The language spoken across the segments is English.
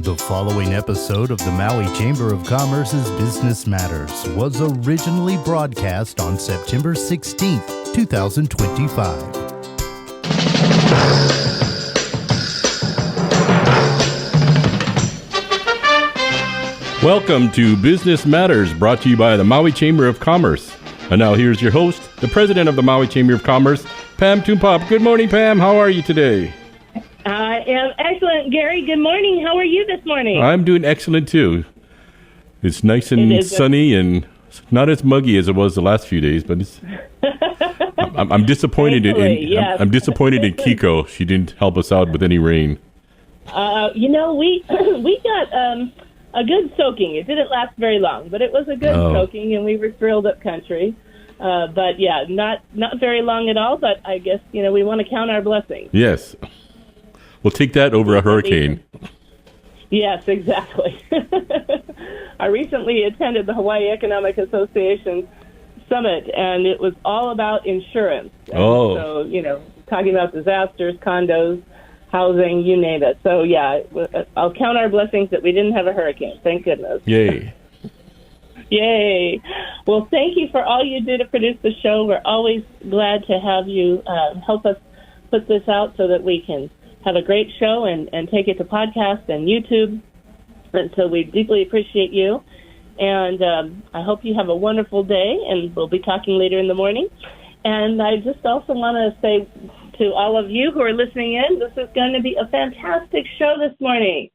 The following episode of the Maui Chamber of Commerce's Business Matters was originally broadcast on September 16th, 2025. Welcome to Business Matters, brought to you by the Maui Chamber of Commerce. And now here's your host, the president of the Maui Chamber of Commerce, Pam Tumpop. Good morning, Pam. How are you today? I am excellent, Gary. Good morning. How are you this morning? I'm doing excellent, too. It's nice and sunny and not as muggy as it was the last few days, but it's... I'm disappointed yes. I'm disappointed in Koko. She didn't help us out with any rain. We got a good soaking. It didn't last very long, but it was a good soaking, and we were thrilled up country. But yeah, not very long at all. But I guess we want to count our blessings. Yes, we'll take that over a hurricane. Yes, exactly. I recently attended the Hawaii Economic Association Summit, and it was all about insurance. And so, talking about disasters, condos, housing, you name it. So, yeah, I'll count our blessings that we didn't have a hurricane. Thank goodness. Yay. Yay. Well, thank you for all you do to produce the show. We're always glad to have you help us put this out so that we can have a great show and take it to podcast and YouTube. And so we deeply appreciate you. And I hope you have a wonderful day, and we'll be talking later in the morning. And I just also want to say to all of you who are listening in, this is going to be a fantastic show this morning.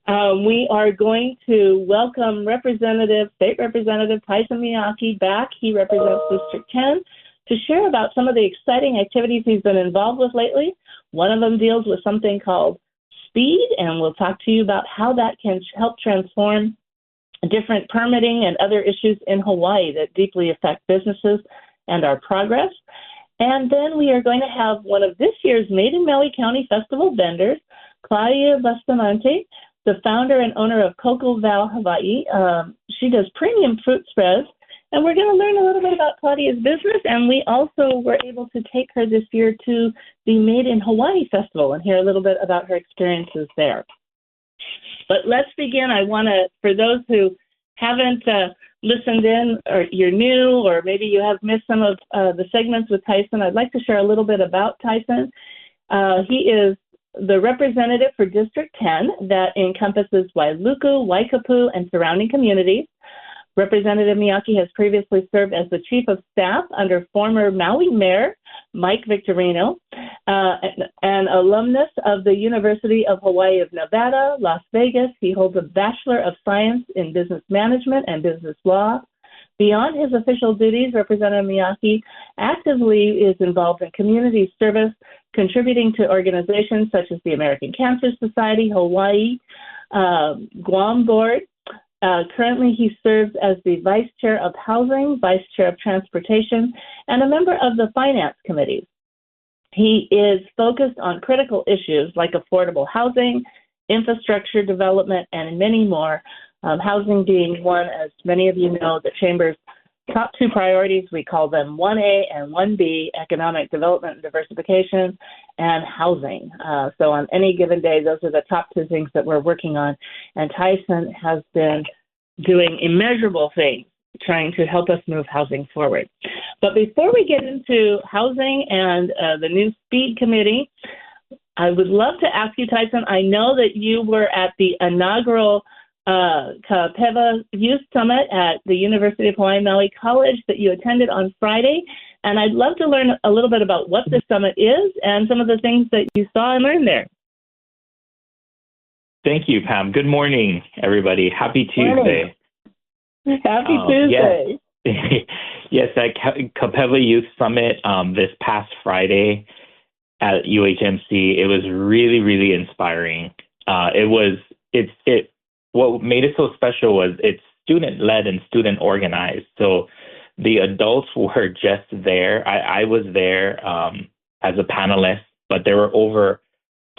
We are going to welcome State Representative Tyson Miyake back. He represents District 10 to share about some of the exciting activities he's been involved with lately. One of them deals with something called speed, and we'll talk to you about how that can help transform different permitting and other issues in Hawaii that deeply affect businesses and our progress. And then we are going to have one of this year's Made in Maui County Festival vendors, Claudia Bustamente, the founder and owner of Koko, Hawaii. She does premium fruit spreads, and we're going to learn a little bit about Claudia's business. And we also were able to take her this year to the Made in Hawaii Festival and hear a little bit about her experiences there. But let's begin. I want to, for those who haven't listened in, or you're new, or maybe you have missed some of the segments with Tyson, I'd like to share a little bit about Tyson. He is the representative for District 10 that encompasses Wailuku, Waikapu, and surrounding communities. Representative Miyake has previously served as the Chief of Staff under former Maui Mayor Mike Victorino, an alumnus of the University of Hawaii of Nevada, Las Vegas. He holds a Bachelor of Science in Business Management and Business Law. Beyond his official duties, Representative Miyake actively is involved in community service, contributing to organizations such as the American Cancer Society, Hawaii, Guam Board. Currently, he serves as the Vice Chair of Housing, Vice Chair of Transportation, and a member of the Finance Committee. He is focused on critical issues like affordable housing, infrastructure development, and many more, housing being one, as many of you know, the Chamber's top two priorities. We call them 1A and 1B, economic development and diversification, and housing. So on any given day, those are the top two things that we're working on. And Tyson has been doing immeasurable things trying to help us move housing forward. But before we get into housing and the new speed committee, I would love to ask you, Tyson, I know that you were at the inaugural Kapeva Youth Summit at the University of Hawaii Maui College that you attended on Friday. And I'd love to learn a little bit about what this summit is and some of the things that you saw and learned there. Thank you, Pam. Good morning, everybody. Happy Tuesday. Happy Tuesday. Yes, at Kapeva Youth Summit this past Friday at UHMC, it was really, really inspiring. What made it so special was it's student-led and student-organized. So the adults were just there. I was there as a panelist, but there were over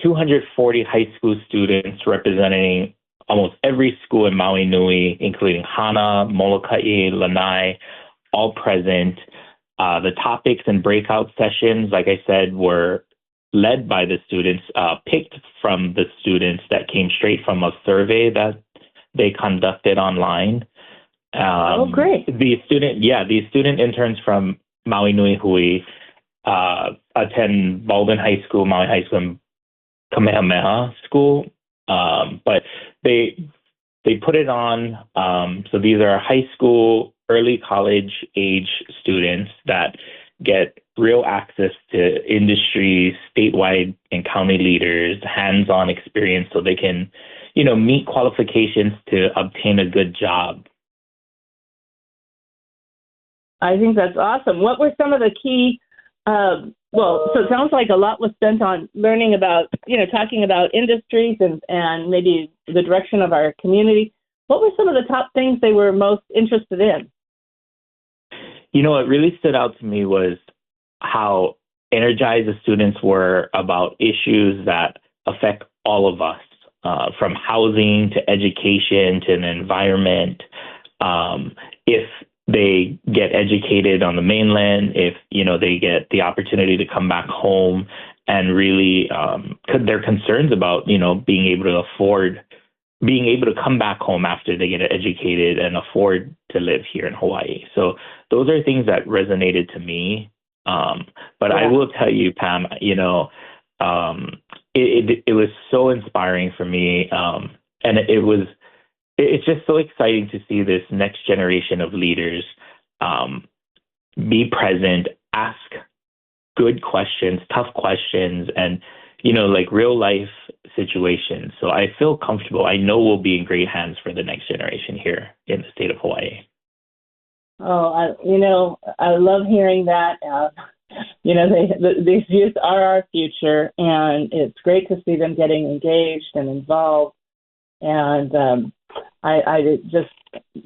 240 high school students representing almost every school in Maui Nui, including Hana, Molokai, Lanai, all present. The topics and breakout sessions, like I said, were led by the students, picked from the students that came straight from a survey that they conducted online. Great. These student interns from Maui Nui Hui attend Baldwin High School, Maui High School, and Kamehameha School. But they put it on. So these are high school, early college age students that get real access to industry, statewide and county leaders, hands-on experience so they can, meet qualifications to obtain a good job. I think that's awesome. What were some of the key, so it sounds like a lot was spent on learning about, talking about industries and maybe the direction of our community. What were some of the top things they were most interested in? What really stood out to me was how energized the students were about issues that affect all of us, from housing to education to the environment. If they get educated on the mainland, if, they get the opportunity to come back home and really, their concerns about, being able to come back home after they get educated and afford to live here in Hawaii. So those are things that resonated to me. But I will tell you, Pam, it was so inspiring for me. And it's just so exciting to see this next generation of leaders be present, ask good questions, tough questions, and, like real life situations. So I feel comfortable. I know we'll be in great hands for the next generation here in the state of Hawaii. Oh, I love hearing that. These youth are our future, and it's great to see them getting engaged and involved. And I just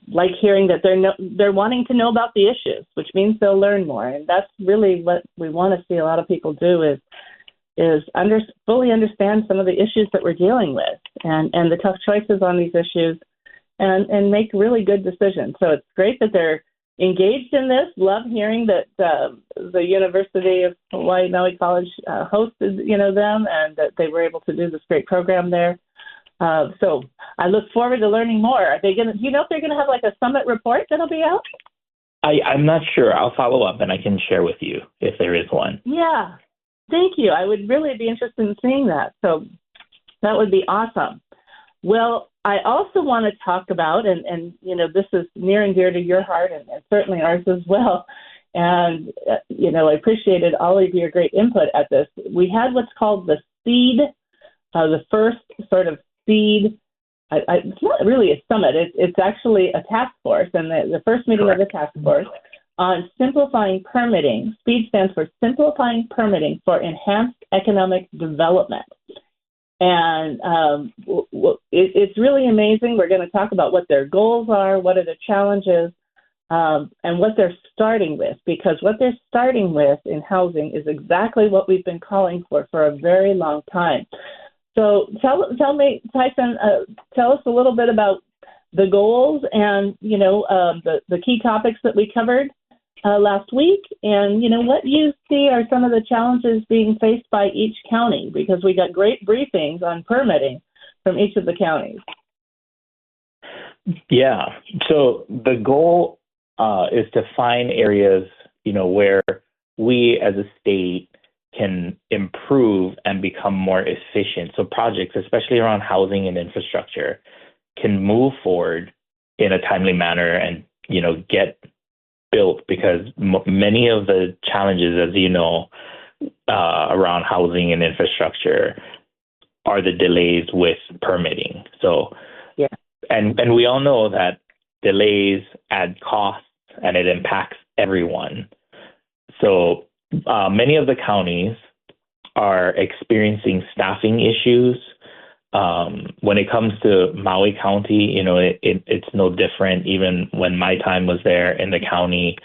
like hearing that they're wanting to know about the issues, which means they'll learn more. And that's really what we want to see a lot of people do is fully understand some of the issues that we're dealing with and the tough choices on these issues and make really good decisions. So it's great that they're engaged in this. Love hearing that the University of Hawaii Maui College hosted, them, and that they were able to do this great program there. So I look forward to learning more. Are they going to? Do you know if they're going to have like a summit report that'll be out? I'm not sure. I'll follow up and I can share with you if there is one. Yeah, thank you. I would really be interested in seeing that. So that would be awesome. Well, I also want to talk about, and this is near and dear to your heart and certainly ours as well. And, I appreciated all of your great input at this. We had what's called the SEED, the first sort of SEED. It's not really a summit. It's actually a task force, and the first meeting of the task force on simplifying permitting. SPEED stands for Simplifying Permitting for Enhanced Economic Development. And it's really amazing. We're going to talk about what their goals are, what are the challenges, and what they're starting with, because what they're starting with in housing is exactly what we've been calling for a very long time. So tell me, Tyson, tell us a little bit about the goals and, the key topics that we covered last week, and, what you see are some of the challenges being faced by each county, because we got great briefings on permitting from each of the counties. Yeah. So the goal is to find areas, where we as a state can improve and become more efficient. So projects, especially around housing and infrastructure, can move forward in a timely manner and, get built, because many of the challenges, as you know, around housing and infrastructure are the delays with permitting. So, yeah. And we all know that delays add costs and it impacts everyone. So many of the counties are experiencing staffing issues. When it comes to Maui County, it's no different. Even when my time was there in the county,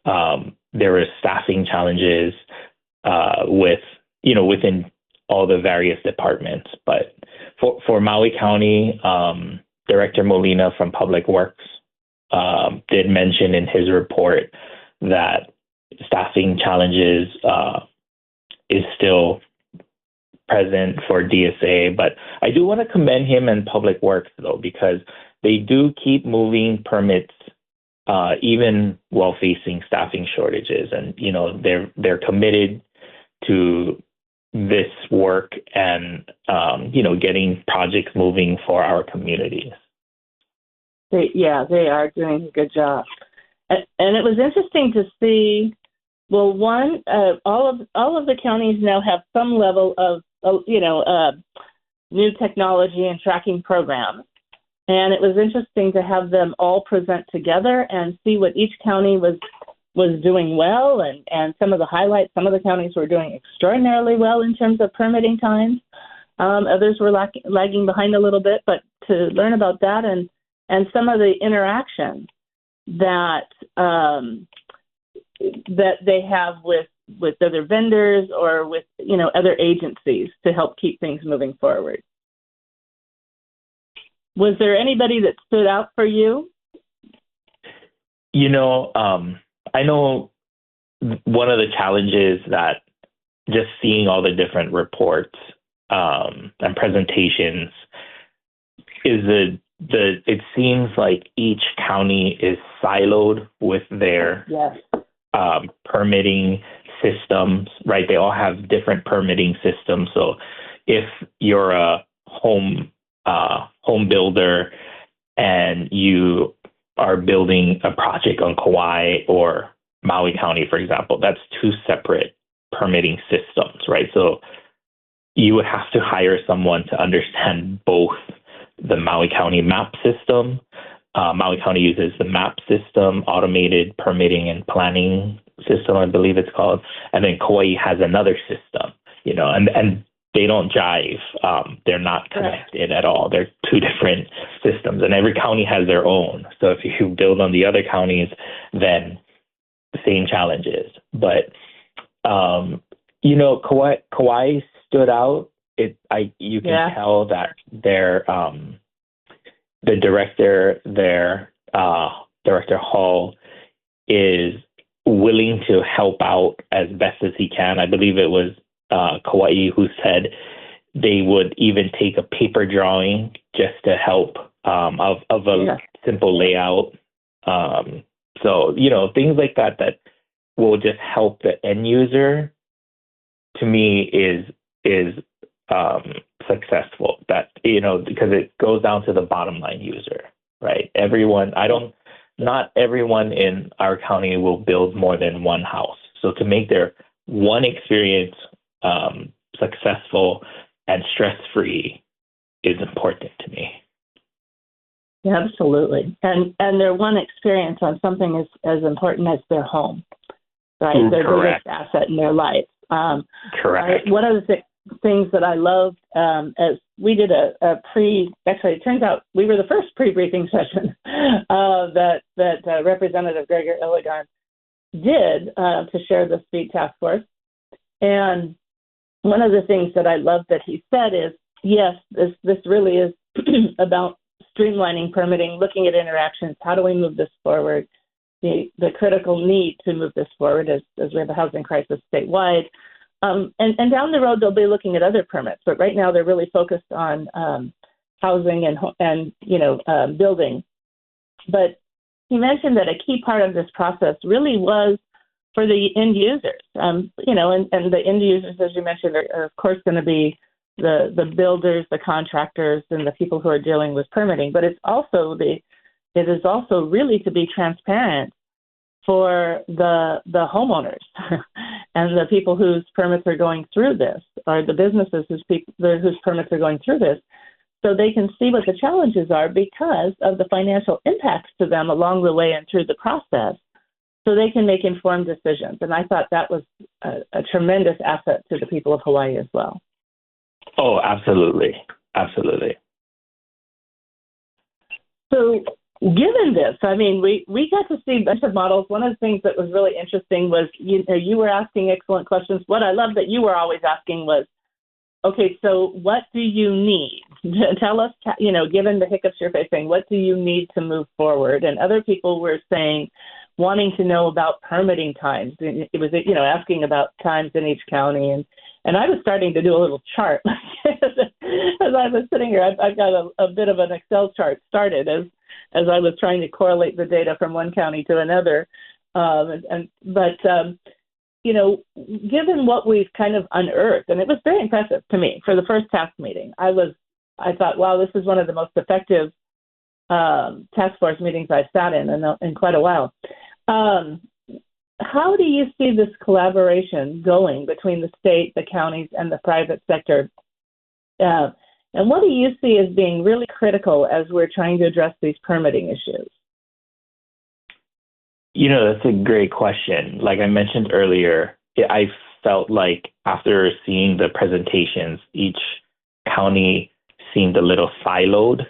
there were staffing challenges within all the various departments. But for Maui County, Director Molina from Public Works did mention in his report that staffing challenges is still president for DSA. But I do want to commend him and Public Works, though, because they do keep moving permits even while facing staffing shortages. And, they're committed to this work and, getting projects moving for our communities. They are doing a good job. And it was interesting to see, well, one, all of the counties now have some level of, new technology and tracking programs. And it was interesting to have them all present together and see what each county was doing well, and some of the highlights. Some of the counties were doing extraordinarily well in terms of permitting times. Others were lagging behind a little bit, but to learn about that and some of the interactions that they have with other vendors or with other agencies to help keep things moving forward. Was there anybody that stood out for you? I know one of the challenges that just seeing all the different reports and presentations is it seems like each county is siloed with their permitting systems, right? They all have different permitting systems. So if you're a home builder and you are building a project on Kauai or Maui County, for example, that's two separate permitting systems, right? So you would have to hire someone to understand both the Maui County map system. Maui County uses the map system, automated permitting and planning system, I believe it's called. And then Kauai has another system, and they don't jive. They're not connected at all. They're two different systems, and every county has their own. So if you build on the other counties, then the same challenges. But, Kauai stood out. You can tell that their the director there, Director Hall, is willing to help out as best as he can. I believe it was Kauai who said they would even take a paper drawing just to help of a simple layout. So things like that will just help the end user. To me, is successful. That because it goes down to the bottom line user, right? Not everyone in our county will build more than one house. So to make their one experience successful and stress-free is important to me. Yeah, absolutely. And their one experience on something as important as their home, right? Their biggest asset in their life. Correct. One of the things that I loved as we did actually it turns out we were the first pre-briefing session that Representative Gregor Illigan did to share the speed task force. And one of the things that I love that he said is, yes, this really is about streamlining permitting, looking at interactions. How do we move this forward? The critical need to move this forward as we have a housing crisis statewide. And down the road, they'll be looking at other permits. But right now, they're really focused on housing and building. But he mentioned that a key part of this process really was for the end users, and the end users, as you mentioned, are of course going to be the builders, the contractors, and the people who are dealing with permitting. But it is also really to be transparent for the homeowners and the people whose permits are going through this, or the businesses whose permits are going through this, so they can see what the challenges are because of the financial impacts to them along the way and through the process, so they can make informed decisions. And I thought that was a tremendous asset to the people of Hawaii as well. Oh, absolutely. Absolutely. So given this, I mean, we got to see a bunch of models. One of the things that was really interesting was you were asking excellent questions. What I love that you were always asking was, okay, so what do you need? Tell us, given the hiccups you're facing, what do you need to move forward? And other people were saying, wanting to know about permitting times. It was, asking about times in each county. And I was starting to do a little chart as I was sitting here. I've got a bit of an Excel chart started as I was trying to correlate the data from one county to another. You know, given what we've kind of unearthed, and it was very impressive to me for the first task meeting, I thought, wow, this is one of the most effective task force meetings I've sat in quite a while. How do you see this collaboration going between the state, the counties, and the private sector? And what do you see as being really critical as we're trying to address these permitting issues? You know, that's a great question. Like I mentioned earlier, I felt like after seeing the presentations, each county seemed a little siloed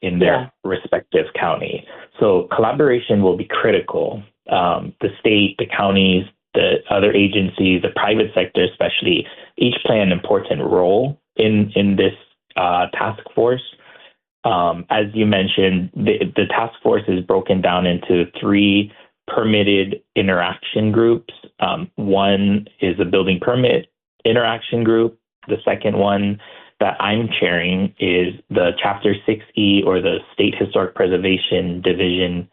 in their respective county. So collaboration will be critical. The state, the counties, the other agencies, the private sector especially, each play an important role in this task force. As you mentioned, the task force is broken down into 3 permitted interaction groups. One is a building permit interaction group. The second one that I'm chairing is the Chapter 6E, or the State Historic Preservation Division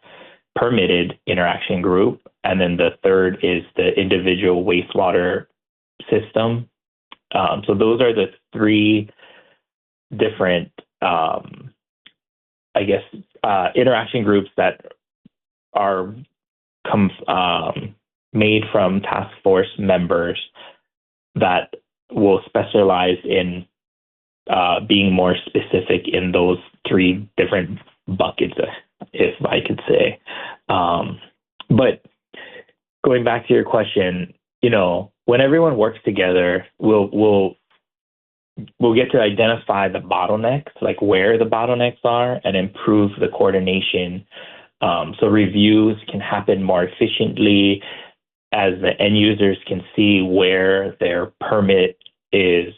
permitted interaction group. And then the third is the individual wastewater system. So those are the 3 different interaction groups that are made from task force members that will specialize in being more specific in those 3 different buckets, if I could say. But going back to your question, you know, when everyone works together, we'll get to identify the bottlenecks, like where the bottlenecks are, and improve the coordination. So reviews can happen more efficiently as the end users can see where their permit is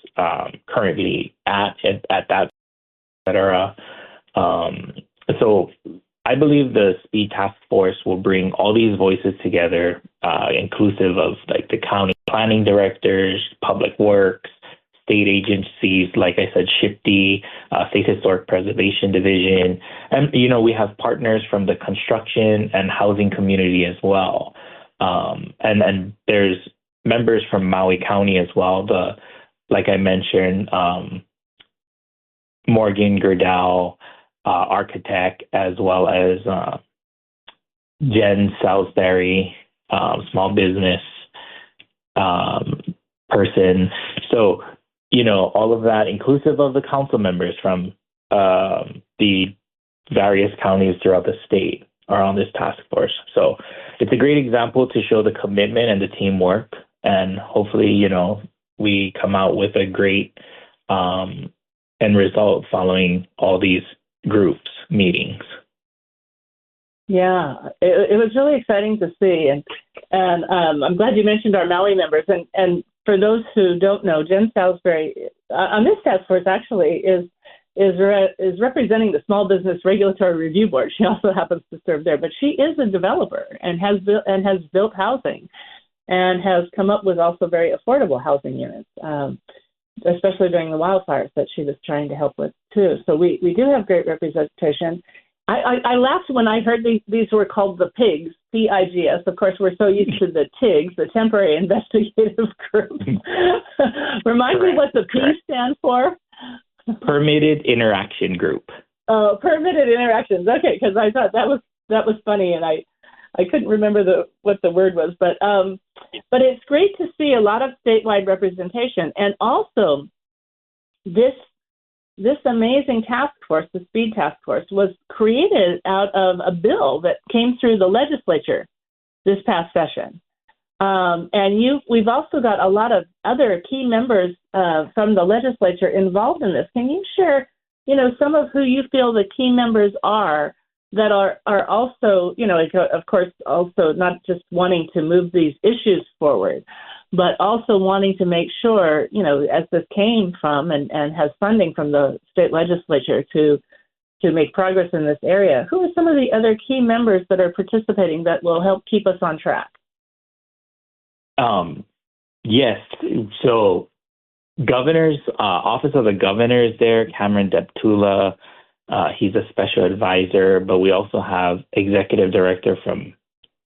currently at that, et cetera. So I believe the Speed Task Force will bring all these voices together, inclusive of like the county planning directors, public works, state agencies, like I said, SHPD, State Historic Preservation Division. And, you know, we have partners from the construction and housing community as well. And there's members from Maui County as well. Like I mentioned, Morgan Gerdau, architect, as well as Jen Salisbury, small business person. So, you know, all of that, inclusive of the council members from the various counties throughout the state, are on this task force. So it's a great example to show the commitment and the teamwork. And hopefully, you know, we come out with a great end result following all these groups meetings. Yeah, it was really exciting to see. And I'm glad you mentioned our Maui members. And for those who don't know, Jen Salisbury on this task force actually is representing the Small Business Regulatory Review Board. She also happens to serve there, but she is a developer and has built housing and has come up with also very affordable housing units, especially during the wildfires that she was trying to help with too. So we do have great representation. I laughed when I heard these were called the PIGs, PIGS. Of course, we're so used to the TIGs, the Temporary Investigative Group. Remind me what the P stand for? Permitted Interaction Group. Oh, permitted interactions. Okay, because I thought that was funny, and I couldn't remember what the word was, but it's great to see a lot of statewide representation, and also this amazing task force, the Speed Task Force, was created out of a bill that came through the legislature this past session. And we've also got a lot of other key members from the legislature involved in this. Can you share, you know, some of who you feel the key members are that are also, you know, of course, also not just wanting to move these issues forward, but also wanting to make sure, you know, as this came from and has funding from the state legislature to make progress in this area, who are some of the other key members that are participating that will help keep us on track? Yes. So governor's office of the governor is there. Cameron Deptula, he's a special advisor, but we also have executive director from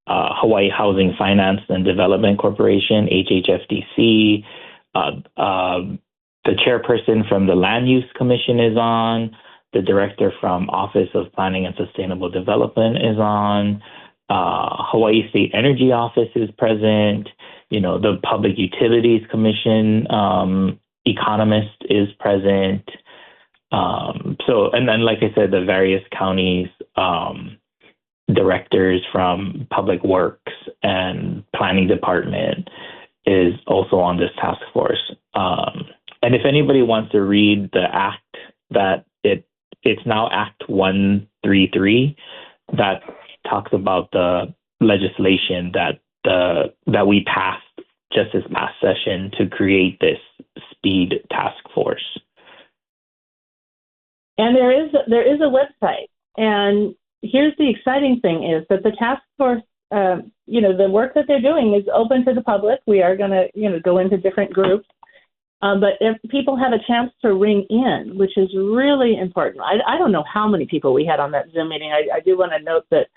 Hawaii Housing Finance and Development Corporation, HHFDC. The chairperson from the Land Use Commission is on. The director from Office of Planning and Sustainable Development is on. Hawaii State Energy Office is present. The Public Utilities Commission economist is present. And then, like I said, the various counties directors from Public Works and Planning Department is also on this task force. And if anybody wants to read the act, that it's now Act 133 that talks about the legislation that we passed just this past session to create this speed task force. And there is a website. And here's the exciting thing is that the task force, the work that they're doing is open to the public. We are going to, go into different groups. But if people have a chance to ring in, which is really important. I don't know how many people we had on that Zoom meeting. I do want to note that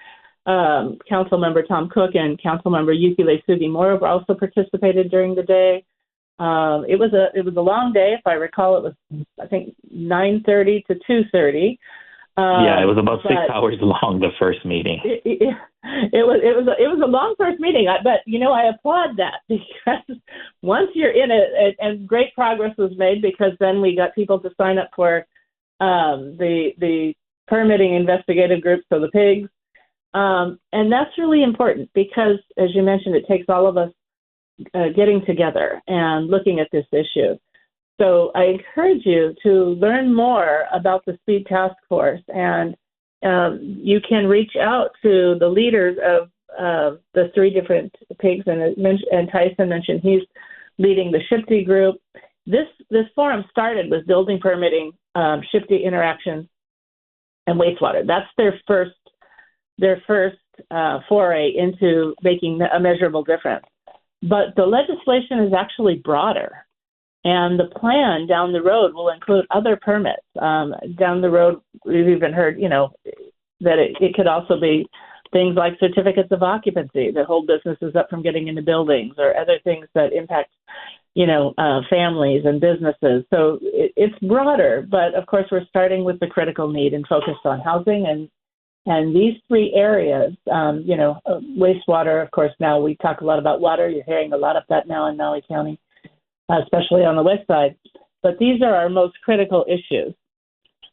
Council Member Tom Cook and Council Member Yukile Sugimura also participated during the day. It was a long day. If I recall, it was, I think, 9:30 to 2:30. Yeah, it was about 6 hours long, the first meeting. It was a long first meeting, but I applaud that because once you're in it, and great progress was made because then we got people to sign up for the permitting investigative group, so the pigs, and that's really important because, as you mentioned, it takes all of us getting together and looking at this issue. So I encourage you to learn more about the Speed Task Force, and you can reach out to the leaders of the three different pigs, and Tyson mentioned he's leading the Shifty group. This forum started with building permitting, Shifty interactions, and wastewater. That's their first foray into making a measurable difference. But the legislation is actually broader. And the plan down the road will include other permits. Down the road, we've even heard, that it could also be things like certificates of occupancy that hold businesses up from getting into buildings, or other things that impact, families and businesses. So it's broader, but of course we're starting with the critical need and focused on housing and these three areas. Wastewater, of course. Now we talk a lot about water. You're hearing a lot of that now in Maui County, especially on the west side. But these are our most critical issues.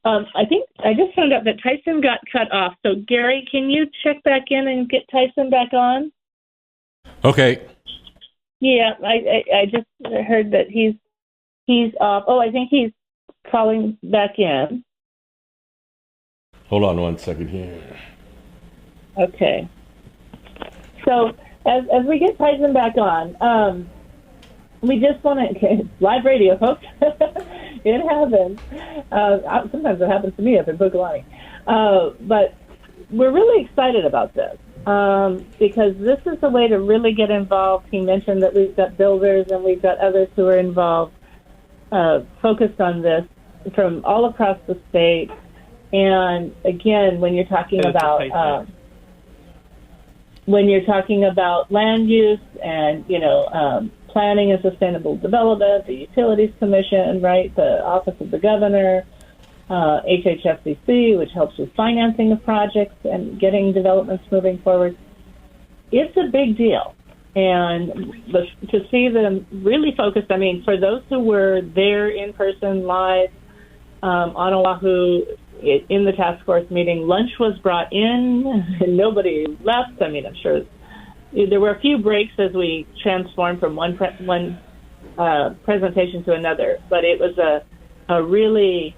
I think I just found out that Tyson got cut off. So, Gary, can you check back in and get Tyson back on? Okay. Yeah, I just heard that he's off. Oh, I think he's calling back in. Hold on one second here. Okay. So, as we get Tyson back on, we just want to, live radio, folks. It happens. Sometimes it happens to me up in Pukalani. But we're really excited about this because this is a way to really get involved. He mentioned that we've got builders and we've got others who are involved, focused on this from all across the state. And again, when you're talking about land use and planning and sustainable development, the Utilities Commission, right, the Office of the Governor, HHFCC, which helps with financing of projects and getting developments moving forward. It's a big deal. And to see them really focused, for those who were there in person, live, on Oahu, in the task force meeting, lunch was brought in and nobody left. I'm sure there were a few breaks as we transformed from one presentation to another, but it was a really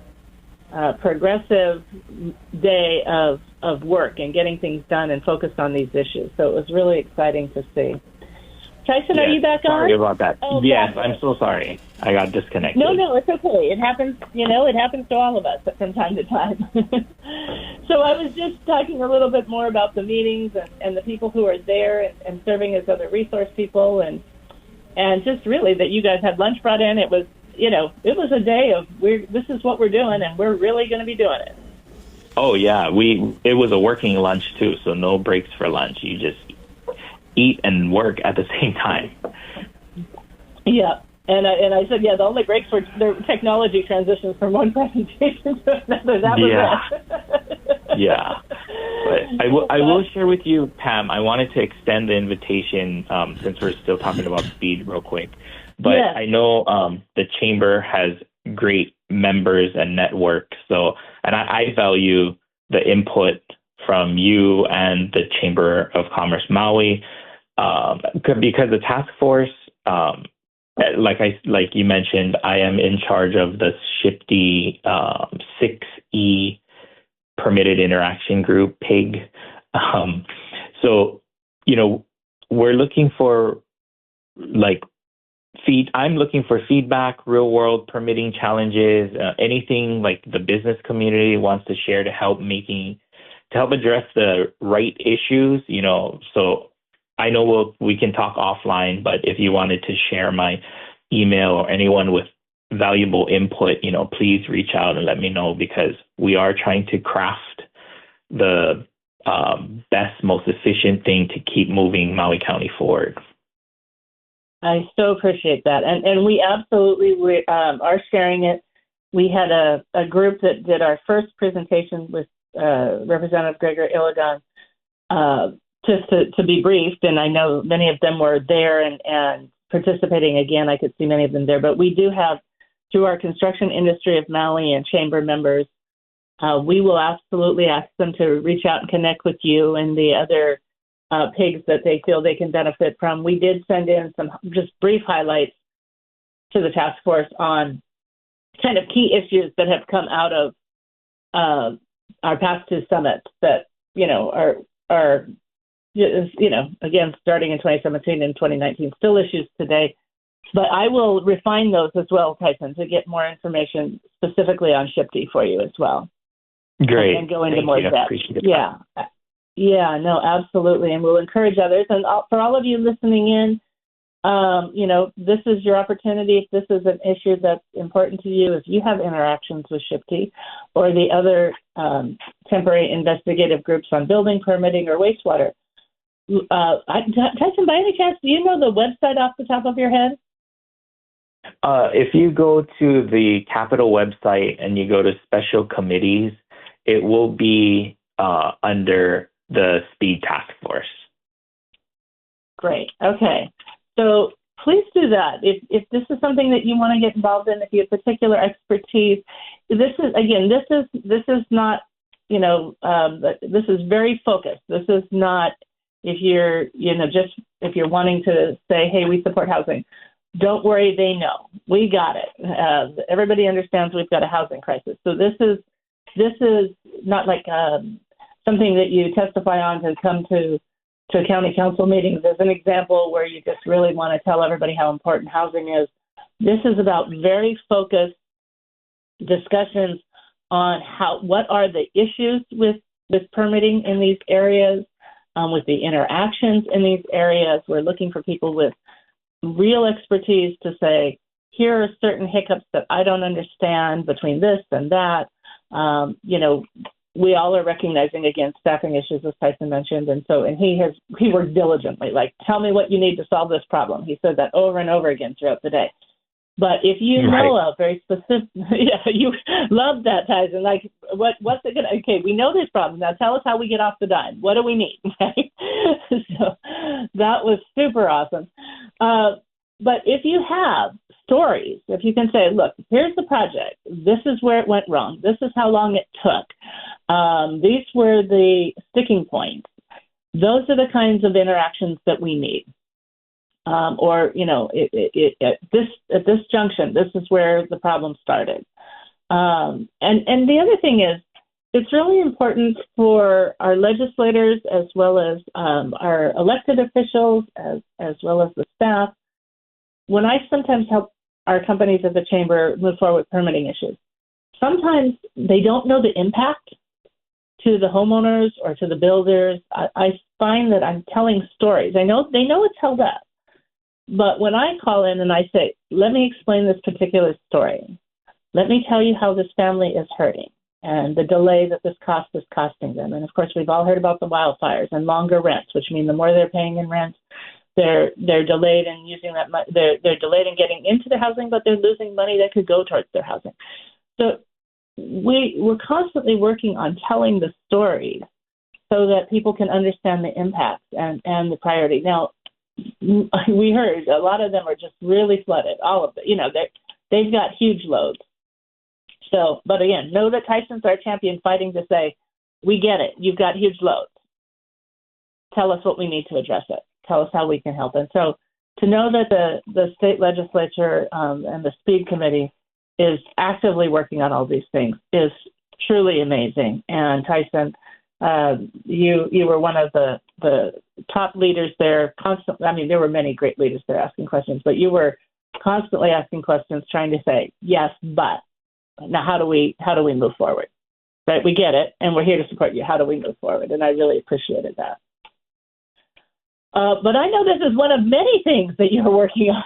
progressive day of work and getting things done and focused on these issues. So it was really exciting to see. Tyson, are you back on? Sorry about that. Oh, yes, I'm so sorry. I got disconnected. No, it's okay. It happens, it happens to all of us from time to time. So I was just talking a little bit more about the meetings and the people who are there and serving as other resource people. And and just really that you guys had lunch brought in. It was, it was a day of this is what we're doing, and we're really going to be doing it. Oh yeah, it was a working lunch too, so no breaks for lunch. You just eat and work at the same time. Yeah. And I said, the only breaks were the technology transitions from one presentation to another. That was it. Yeah. But I will share with you, Pam, I wanted to extend the invitation since we're still talking about speed real quick. But yes. I know the Chamber has great members and network. So, and I value the input from you and the Chamber of Commerce Maui because the task force, like you mentioned, I am in charge of the SHPD 6E permitted interaction group, PIG. So, we're looking for I'm looking for feedback, real world permitting challenges, anything like the business community wants to share to help address the right issues, so I know we can talk offline, but if you wanted to share my email or anyone with valuable input, please reach out and let me know, because we are trying to craft the best, most efficient thing to keep moving Maui County forward. I so appreciate that. And we absolutely are sharing it. We had a group that did our first presentation with Representative Gregor Iligan, just to be briefed, and I know many of them were there and participating again. I could see many of them there. But we do have, through our Construction Industry of Maui and Chamber members, we will absolutely ask them to reach out and connect with you and the other pigs that they feel they can benefit from. We did send in some just brief highlights to the task force on kind of key issues that have come out of our past two summits that, are again, starting in 2017 and 2019, still issues today. But I will refine those as well, Tyson, to get more information specifically on SHPD for you as well. Great. And go into more depth. Yeah. Yeah, no, absolutely. And we'll encourage others. And for all of you listening in, this is your opportunity. If this is an issue that's important to you, if you have interactions with SHPD or the other temporary investigative groups on building permitting or wastewater, Tyson, by any chance, do you know the website off the top of your head? If you go to the Capitol website and you go to special committees, it will be under the Speed Task Force. Great. Okay. So please do that. If this is something that you want to get involved in, if you have particular expertise, this is not, this is very focused. This is not if you're, if you're wanting to say, hey, we support housing. Don't worry, they know. We got it. Everybody understands we've got a housing crisis. So this is not like something that you testify on to come to a county council meeting. There's an example where you just really want to tell everybody how important housing is. This is about very focused discussions on what are the issues with permitting in these areas, with the interactions in these areas. We're looking for people with real expertise to say, here are certain hiccups that I don't understand between this and that. We all are recognizing, again, staffing issues, as Tyson mentioned. And he worked diligently, tell me what you need to solve this problem. He said that over and over again throughout the day. But if you know a very specific, you love that, Tyson. What's it going to, okay, we know this problem. Now tell us how we get off the dime. What do we need? So that was super awesome. But if you have stories, if you can say, look, here's the project. This is where it went wrong. This is how long it took. These were the sticking points. Those are the kinds of interactions that we need. At this junction, this is where the problem started. And the other thing is, it's really important for our legislators as well as our elected officials as well as the staff. When I sometimes help our companies at the Chamber move forward with permitting issues, sometimes they don't know the impact to the homeowners or to the builders. I find that I'm telling stories. They know it's held up, But when I call in and I say, let me explain this particular story, let me tell you how this family is hurting and the delay that this cost is costing them. And of course, we've all heard about the wildfires and longer rents, which mean the more they're paying in rent, they're delayed in using that. They're delayed in getting into their housing, but they're losing money that could go towards their housing. So we're constantly working on telling the stories so that people can understand the impacts and the priority. Now, we heard a lot of them are just really flooded. All of it, they've got huge loads. So, but again, know that Tyson's our champion, fighting to say, we get it. You've got huge loads. Tell us what we need to address it. Tell us how we can help. And so, to know that the state legislature and the speed committee is actively working on all these things is truly amazing. And Tyson, you were one of the top leaders there. Constantly, I mean, there were many great leaders there asking questions, but you were constantly asking questions, trying to say yes, but now how do we move forward? Right, we get it, and we're here to support you. How do we move forward? And I really appreciated that. But I know this is one of many things that you're working on.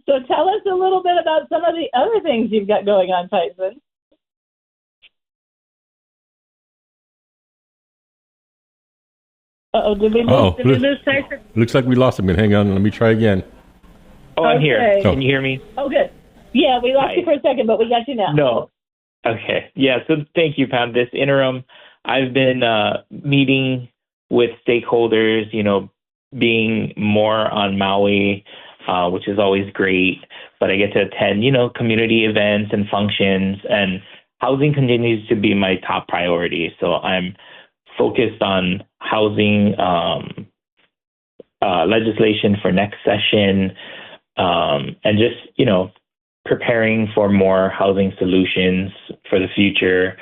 So tell us a little bit about some of the other things you've got going on, Tyson. Uh-oh, did we lose Tyson? Looks like we lost him. Hang on, let me try again. Oh, I'm here. Okay. Can you hear me? Oh, good. Yeah, we lost you for a second, but we got you now. No. Okay. Yeah, so thank you, Pam. This interim, I've been meeting with stakeholders, being more on Maui, which is always great. But I get to attend, community events and functions, and housing continues to be my top priority. So I'm focused on housing legislation for next session, and just, preparing for more housing solutions for the future.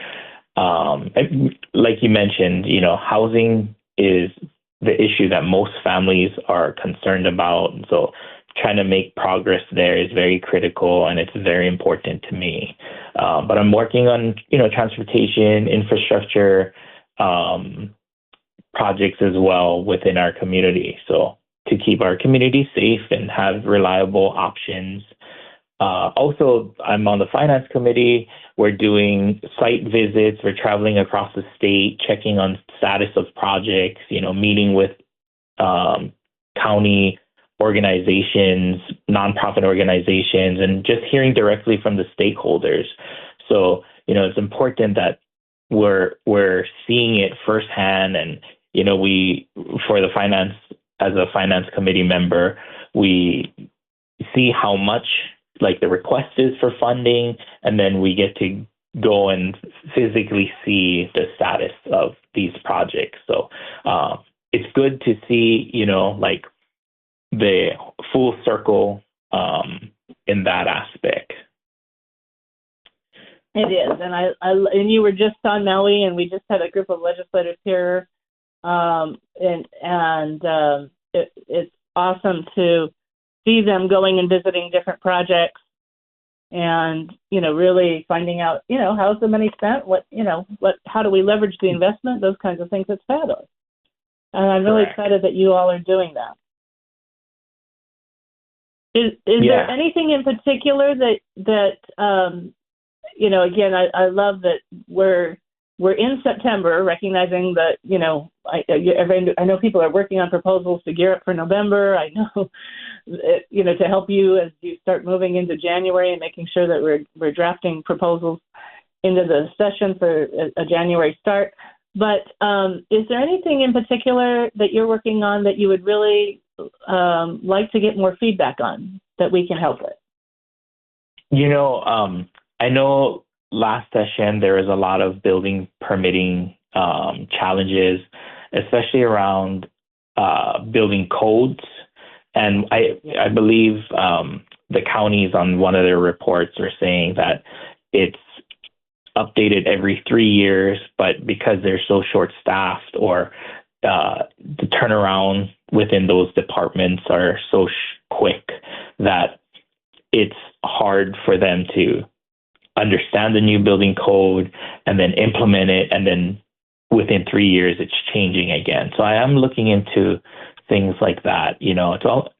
Like you mentioned, housing is the issue that most families are concerned about. So trying to make progress there is very critical, and it's very important to me. But I'm working on, transportation, infrastructure, projects as well within our community. So to keep our community safe and have reliable options. Also, I'm on the finance committee. We're doing site visits. We're traveling across the state, checking on status of projects, meeting with county organizations, nonprofit organizations, and just hearing directly from the stakeholders. So, it's important that we're seeing it firsthand. And, we, for the finance, as a finance committee member, we see how much the request is for funding, and then we get to go and physically see the status of these projects. So it's good to see, the full circle in that aspect. It is, and you were just on Maui, and we just had a group of legislators here, it's awesome to see them going and visiting different projects, and really finding out how's the money spent, how do we leverage the investment, those kinds of things. It's fabulous, and I'm really excited that you all are doing that. Is there anything in particular that again, I love that we're in September, recognizing that I know people are working on proposals to gear up for November. I know to help you as you start moving into January and making sure that we're drafting proposals into the session for a January start. But is there anything in particular that you're working on that you would really like to get more feedback on that we can help with? I know last session there was a lot of building permitting challenges, especially around building codes. And I believe the counties on one of their reports are saying that it's updated every 3 years, but because they're so short-staffed, or the turnaround within those departments are so quick, that it's hard for them to understand the new building code and then implement it, and then within 3 years it's changing again. So I am looking into things like that. It's all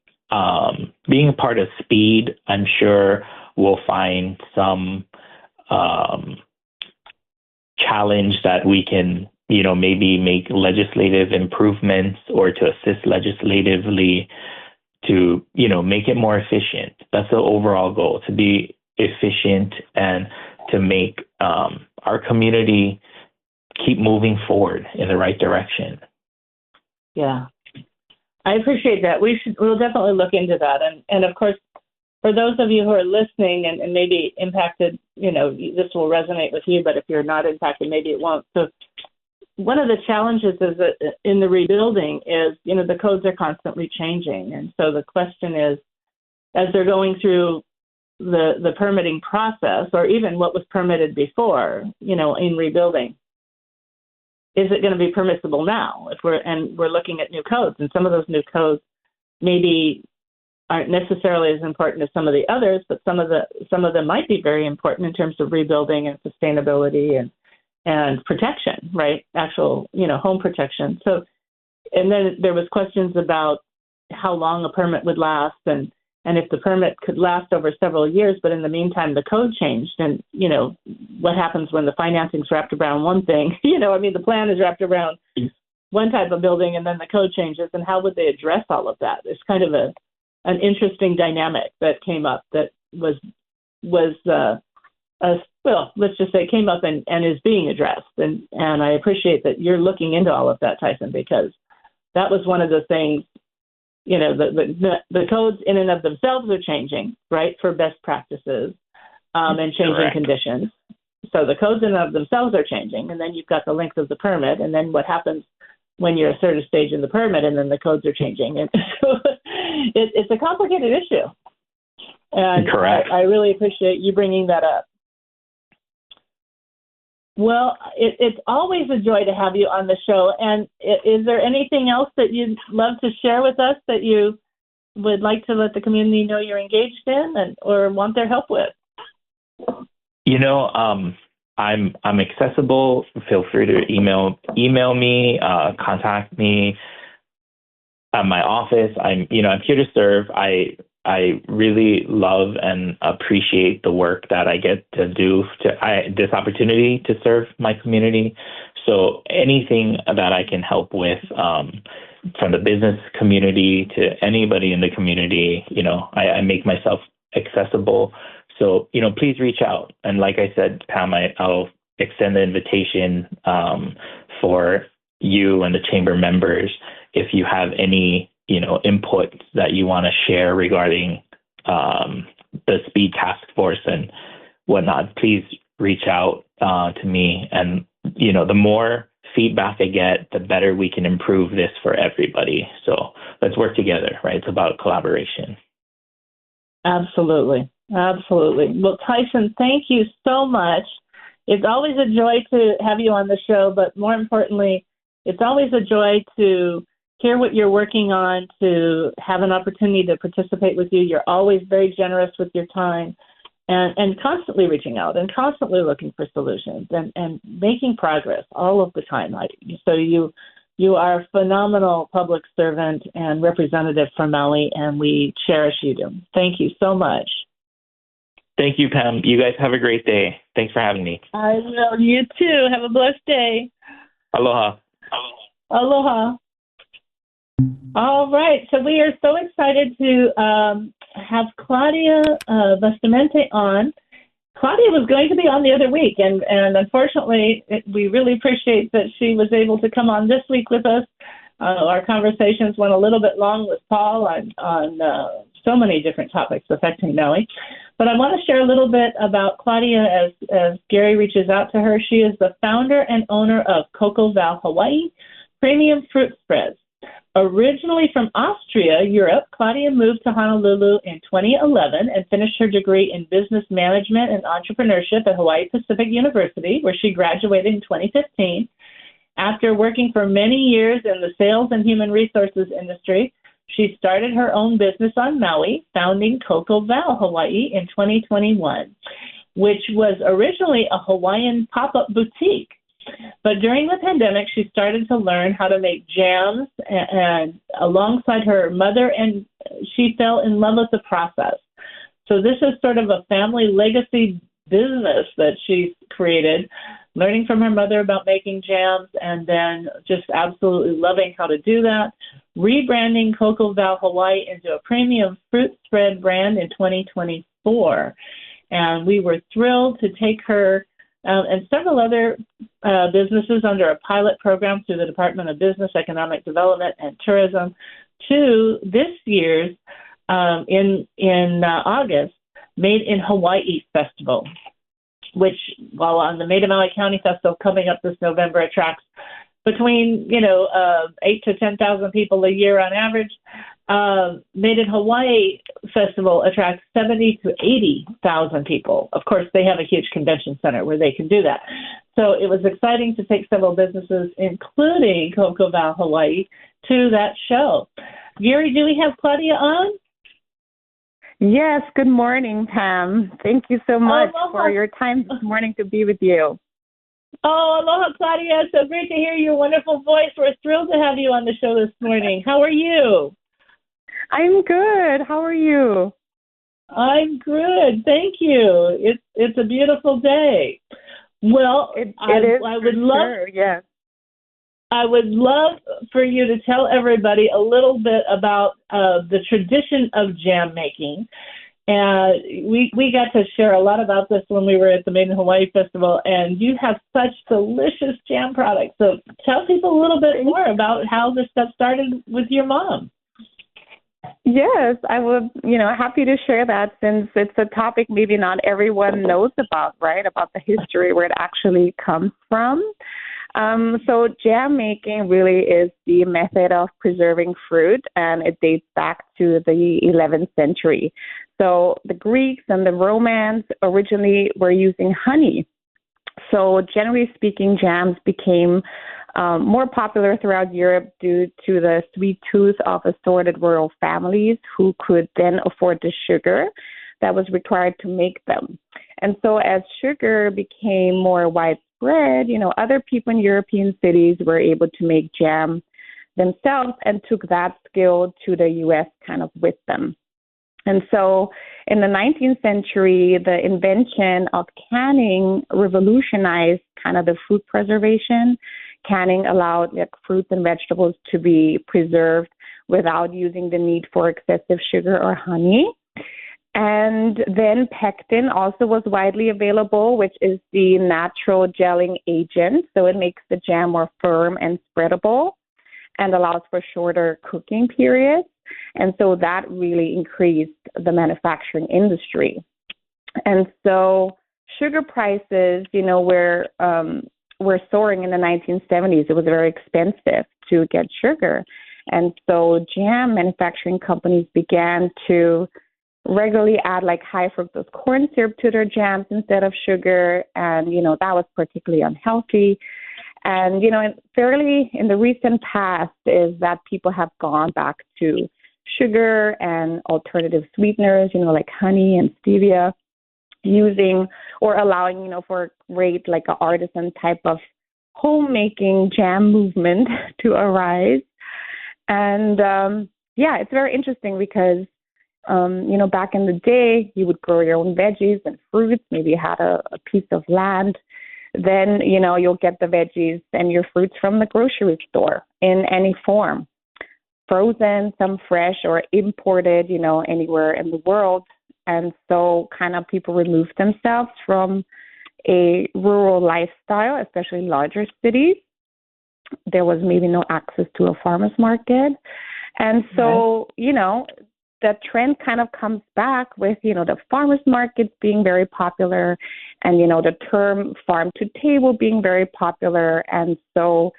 being a part of speed. I'm sure we'll find some challenge that we can, maybe make legislative improvements or to assist legislatively to, make it more efficient. That's the overall goal, to be efficient and to make our community keep moving forward in the right direction. Yeah, I appreciate that. We'll definitely look into that. And of course, for those of you who are listening and maybe impacted, this will resonate with you, but if you're not impacted, maybe it won't. So one of the challenges is that in the rebuilding is, the codes are constantly changing. And so the question is, as they're going through the permitting process, or even what was permitted before, in rebuilding, is it going to be permissible now? We're looking at new codes, and some of those new codes maybe aren't necessarily as important as some of the others, but some of them might be very important in terms of rebuilding and sustainability and protection, right? Actual, home protection. So, and then there was questions about how long a permit would last and if the permit could last over several years, but in the meantime, the code changed. And, what happens when the financing's wrapped around one thing? The plan is wrapped around one type of building and then the code changes. And how would they address all of that? It's kind of an interesting dynamic that came up that was let's just say came up and is being addressed. And I appreciate that you're looking into all of that, Tyson, because that was one of the things, the codes in and of themselves are changing, right, for best practices and changing Correct. Conditions. So the codes in and of themselves are changing, and then you've got the length of the permit, and then what happens when you're a certain stage in the permit, and then the codes are changing. And so it's a complicated issue. And Correct. I really appreciate you bringing that up. Well, it's always a joy to have you on the show. And is there anything else that you'd love to share with us that you would like to let the community know you're engaged in or want their help with? I'm accessible. Feel free to email me, contact me at my office. I'm here to serve. I really love and appreciate the work that I get to do, this opportunity to serve my community. So anything that I can help with, from the business community to anybody in the community, I make myself accessible. So, please reach out. And like I said, Pam, I'll extend the invitation for you and the chamber members if you have any input that you want to share regarding the speed task force and whatnot. Please reach out to me. And, the more feedback I get, the better we can improve this for everybody. So let's work together, right? It's about collaboration. Absolutely. Absolutely. Well, Tyson, thank you so much. It's always a joy to have you on the show, but more importantly, it's always a joy to hear what you're working on, to have an opportunity to participate with you. You're always very generous with your time and constantly reaching out and constantly looking for solutions and making progress all of the time. So you are a phenomenal public servant and representative for Maui, and we cherish you. Thank you so much. Thank you, Pam. You guys have a great day. Thanks for having me. I will. You too. Have a blessed day. Aloha. Aloha. All right. So we are so excited to have Claudia Bustamente on. Claudia was going to be on the other week, and unfortunately, we really appreciate that she was able to come on this week with us. Our conversations went a little bit long with Paul on so many different topics affecting Maui. But I want to share a little bit about Claudia as Gary reaches out to her. She is the founder and owner of Koko Val Hawai'i Premium Fruit Spreads. Originally from Austria, Europe, Claudia moved to Honolulu in 2011 and finished her degree in business management and entrepreneurship at Hawaii Pacific University, where she graduated in 2015. After working for many years in the sales and human resources industry, she started her own business on Maui, founding Koko Val Hawai'i in 2021, which was originally a Hawaiian pop-up boutique. But during the pandemic, she started to learn how to make jams and alongside her mother, and she fell in love with the process. So this is sort of a family legacy business that she created, learning from her mother about making jams and then just absolutely loving how to do that, rebranding Coco Val Hawaii into a premium fruit spread brand in 2024. And we were thrilled to take her and several other businesses under a pilot program through the Department of Business, Economic Development, and Tourism to this year's, in August, Made in Hawaii Festival, which, while on the Made in Maui County Festival coming up this November, attracts between 8 to 10,000 people a year on average. Made in Hawaii Festival attracts 70 to 80,000 people. Of course, they have a huge convention center where they can do that. So it was exciting to take several businesses, including Coco Val Hawaii, to that show. Gary, do we have Claudia on? Yes, good morning, Pam. Thank you so much for your time this morning to be with you. Oh, aloha, Claudia. So great to hear your wonderful voice. We're thrilled to have you on the show this morning. How are you? I'm good. How are you? I'm good. Thank you. It's a beautiful day. Well, I would love, sure, yes. I would love for you to tell everybody a little bit about the tradition of jam making. And we got to share a lot about this when we were at the Made in Hawaii Festival, and you have such delicious jam products. So tell people a little bit more about how this stuff started with your mom. Yes, I would, happy to share that, since it's a topic maybe not everyone knows about, right, about the history where it actually comes from. So jam making really is the method of preserving fruit, and it dates back to the 11th century. So the Greeks and the Romans originally were using honey. So generally speaking, jams became more popular throughout Europe due to the sweet tooth of assorted royal families who could then afford the sugar that was required to make them. And so as sugar became more widespread, other people in European cities were able to make jam themselves and took that skill to the U.S. kind of with them. And so in the 19th century, the invention of canning revolutionized kind of the food preservation. Canning allowed fruits and vegetables to be preserved without using the need for excessive sugar or honey. And then pectin also was widely available, which is the natural gelling agent. So it makes the jam more firm and spreadable and allows for shorter cooking periods. And so that really increased the manufacturing industry. And so sugar prices, were soaring in the 1970s. It was very expensive to get sugar. And so jam manufacturing companies began to regularly add high fructose corn syrup to their jams instead of sugar. And, that was particularly unhealthy. And, fairly in the recent past is that people have gone back to sugar and alternative sweeteners, like honey and stevia, using or allowing, for great, an artisan type of homemaking jam movement to arise. And, it's very interesting because, back in the day, you would grow your own veggies and fruits. Maybe you had a piece of land. Then, you'll get the veggies and your fruits from the grocery store in any form, frozen, some fresh, or imported, anywhere in the world. And so kind of people removed themselves from a rural lifestyle, especially larger cities. There was maybe no access to a farmer's market. And so, the trend kind of comes back with, the farmers markets being very popular and, the term farm to table being very popular. And so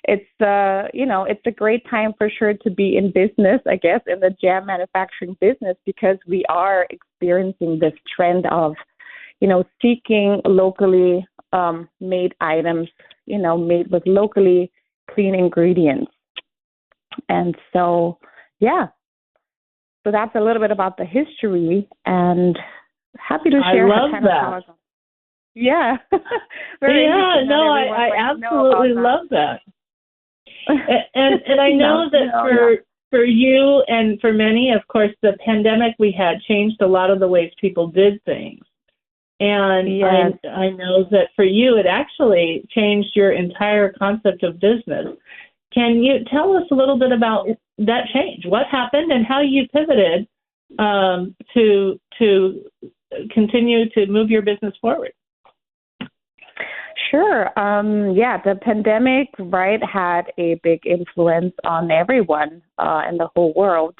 it's, it's a great time for sure to be in business, I guess, in the jam manufacturing business, because we are experiencing this trend of, seeking locally made items, made with locally clean ingredients. And so, So that's a little bit about the history, and happy to share. I love that. Yeah. I absolutely love that. And I know that for you and for many, of course, the pandemic we had changed a lot of the ways people did things. And Yes. I know that for you, it actually changed your entire concept of business. Can you tell us a little bit about that change? What happened and how you pivoted to continue to move your business forward? Sure. The pandemic, right, had a big influence on everyone in the whole world.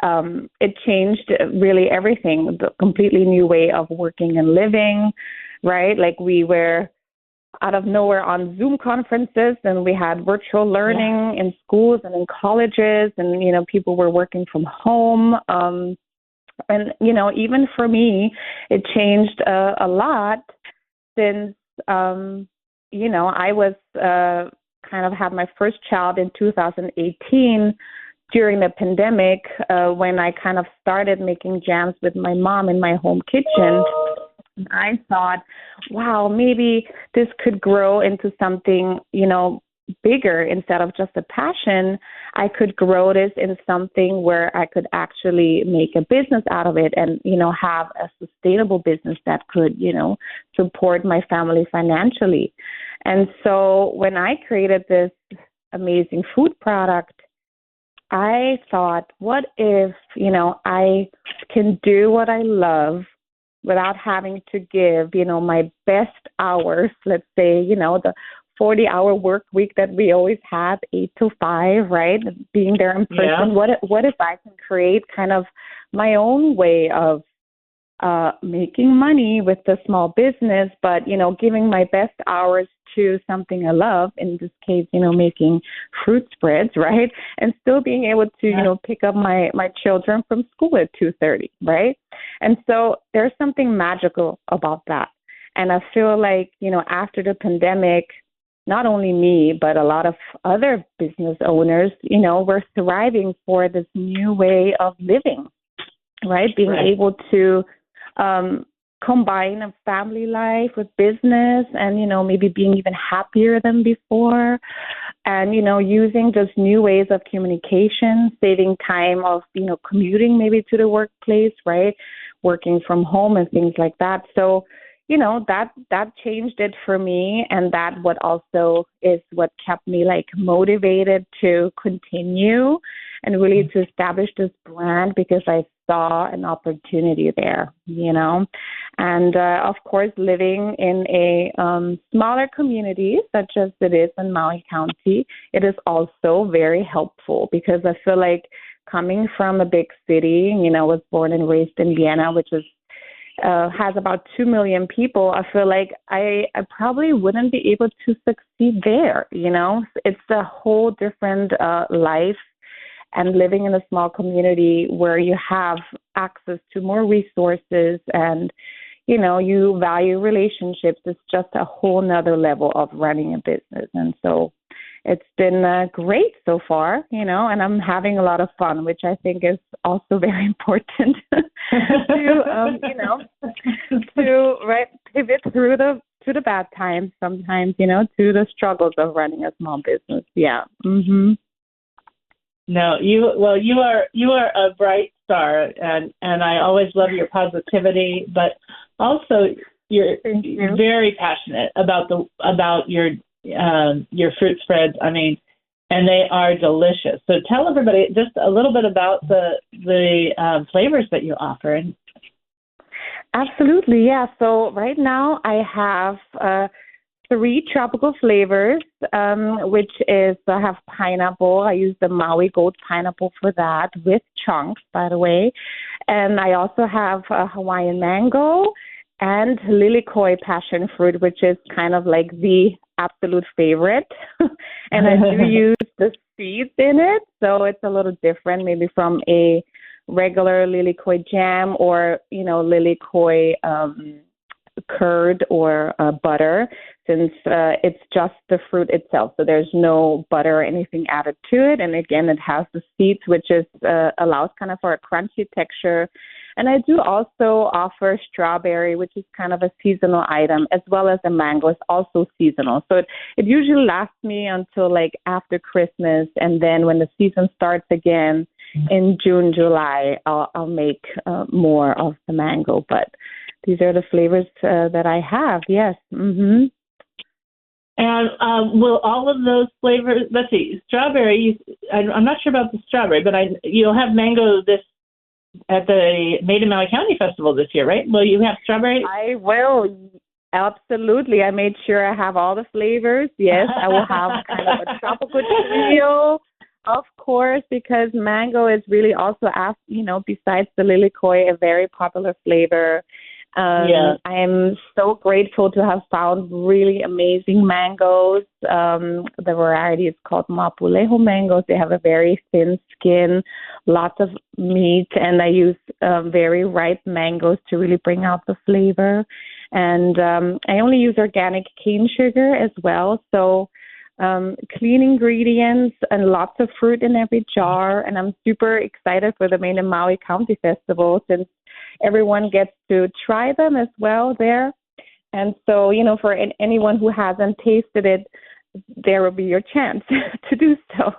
It changed really everything, the completely new way of working and living, right? Like we were out of nowhere on Zoom conferences, and we had virtual learning in schools and in colleges, and, you know, people were working from home. And, you know, even for me, it changed a lot since, you know, I was kind of had my first child in 2018 during the pandemic when I kind of started making jams with my mom in my home kitchen. I thought, wow, maybe this could grow into something, you know, bigger. Instead of just a passion, I could grow this in something where I could actually make a business out of it and, you know, have a sustainable business that could, you know, support my family financially. And so when I created this amazing food product, I thought, what if, you know, I can do what I love without having to give, you know, my best hours, let's say, you know, the 40-hour work week that we always have, 8 to 5, right? Being there in person. Yeah. What if I can create kind of my own way of making money with the small business, but, you know, giving my best hours to something I love, in this case, you know, making fruit spreads, right? And still being able to, you know, pick up my children from school at 2:30, right? And so there's something magical about that. And I feel like, you know, after the pandemic, not only me, but a lot of other business owners, you know, were thriving for this new way of living, right? Being able to combine a family life with business and, you know, maybe being even happier than before and, you know, using just new ways of communication, saving time of, you know, commuting maybe to the workplace, right? Working from home and things like that. So, you know, that changed it for me, and that what also is what kept me like motivated to continue and really to establish this brand, because I saw an opportunity there, you know. And of course, living in a smaller community such as it is in Maui County, it is also very helpful, because I feel like coming from a big city, you know, I was born and raised in Vienna, which is has about 2 million people. I feel like I probably wouldn't be able to succeed there. You know, it's a whole different life, and living in a small community where you have access to more resources and, you know, you value relationships. It's just a whole nother level of running a business. And so it's been great so far, you know, and I'm having a lot of fun, which I think is also very important to, you know, to pivot through the bad times sometimes, you know, to the struggles of running a small business. Yeah. Mm-hmm. No, you are a bright star, and I always love your positivity, but also you're very passionate about your fruit spreads. I mean, and they are delicious. So tell everybody just a little bit about the flavors that you offer. Absolutely, yeah. So right now I have 3 tropical flavors, which is I have pineapple. I use the Maui gold pineapple for that, with chunks, by the way. And I also have Hawaiian mango and lilikoi passion fruit, which is kind of like the absolute favorite. And I do use the seeds in it, so it's a little different maybe from a regular lilikoi jam or, you know, lilikoi curd or butter, since it's just the fruit itself. So there's no butter or anything added to it. And again, it has the seeds, which is allows kind of for a crunchy texture. And I do also offer strawberry, which is kind of a seasonal item, as well as a mango. It's also seasonal. So it usually lasts me until like after Christmas. And then when the season starts again in June, July, I'll make more of the mango. But these are the flavors that I have. Yes. Mm-hmm. And will all of those flavors, let's see, strawberry, I'm not sure about the strawberry, but you'll have mango at the Made in Maui County Festival this year, right? Will you have strawberry? I will. Absolutely. I made sure I have all the flavors. Yes, I will have kind of a tropical trio, of course, because mango is really also, besides the lilikoi, a very popular flavor. I am so grateful to have found really amazing mangoes. The variety is called Mapulejo mangoes. They have a very thin skin, lots of meat, and I use very ripe mangoes to really bring out the flavor. And I only use organic cane sugar as well, so clean ingredients and lots of fruit in every jar. And I'm super excited for the Made in Maui County Festival since everyone gets to try them as well there. And so, for anyone who hasn't tasted it, there will be your chance to do so.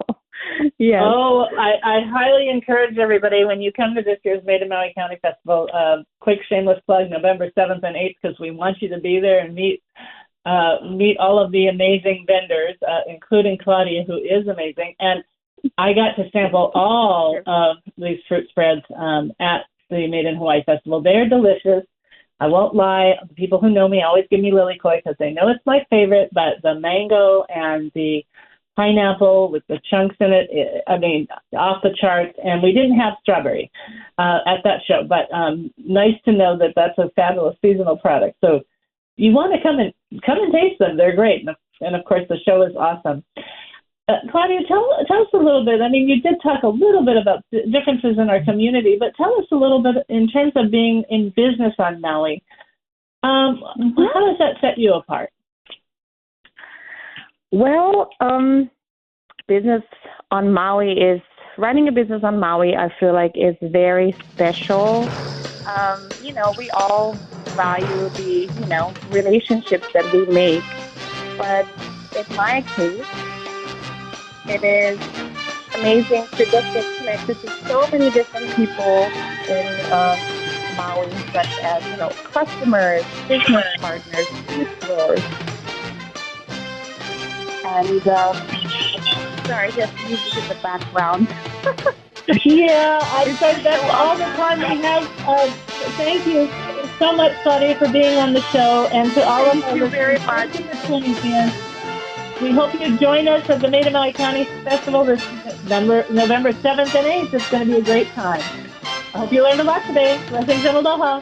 Yes. Oh, I highly encourage everybody when you come to this year's Made in Maui County Festival, quick shameless plug, November 7th and 8th, because we want you to be there and meet all of the amazing vendors, including Claudia, who is amazing. And I got to sample all of these fruit spreads at the Made in Hawaii Festival. They're delicious. I won't lie. The people who know me always give me lilikoi because they know it's my favorite, but the mango and the pineapple with the chunks in it, off the charts. And we didn't have strawberry at that show, but nice to know that that's a fabulous seasonal product. So you want to come and taste them. They're great. And of course, the show is awesome. Claudia, tell us a little bit. You did talk a little bit about differences in our community, but tell us a little bit in terms of being in business on Maui. How does that set you apart? Well, business on Maui running a business on Maui, I feel like is very special. We all value the, relationships that we make. But in my case, it is amazing to just get connected to so many different people in Maui, such as, customers, business partners, people. And, sorry, just music in the background. Yeah, I said that all the time we have. Thank you so much, Claudia, for being on the show, and to all of Thank you very much. We hope you join us at the Made in Maui County Festival this November 7th and 8th. It's going to be a great time. I hope you learned a lot today. Blessings and aloha.